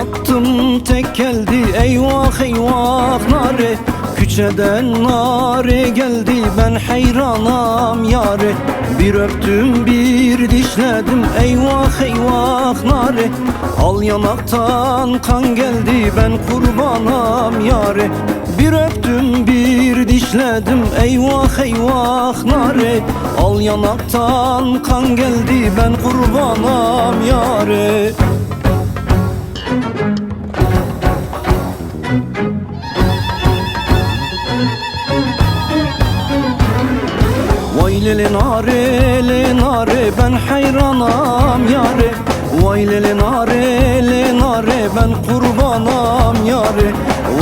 Attım tek geldi, eyvah eyvah nare. Küçeden nare geldi, ben hayranam yare. Bir öptüm bir dişledim, eyvah eyvah nare. Al yanaktan kan geldi, ben kurbanam yare. Bir öptüm bir dişledim, eyvah eyvah nare. Al yanaktan kan geldi, ben kurbanam yare. Vay lele nare, ben hayranam yare. Vay lele nare, ben kurbanam yare.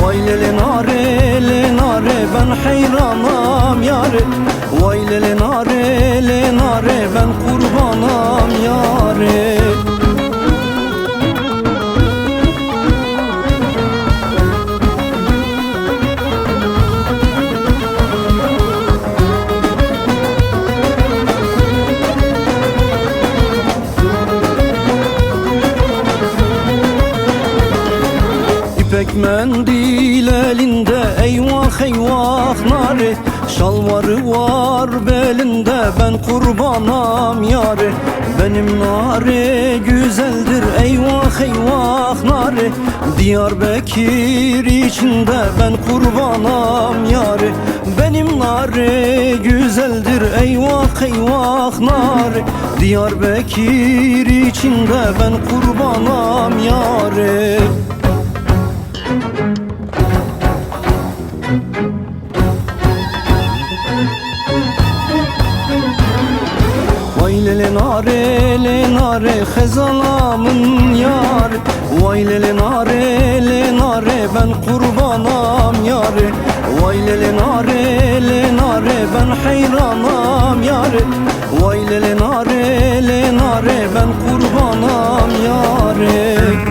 Vay lele nare, ben hayranam yare. Vay lele nare, ben kurbanam yare. İpek mendil elinde, eyvah eyvah nare. Şalvarı var belinde, ben kurbanam yare. Benim nare güzeldir, eyvah eyvah nare. Diyarbakır içinde, ben kurbanam yare. Benim nare güzeldir, eyvah eyvah nare. Diyarbakır içinde, ben kurbanam yare. Vay lele nare, hezalamın yar. Vay lele nare, ben kurbanam yare. Vay lele nare, ben hayranam yare. Vay lele nare, ben kurbanam yare.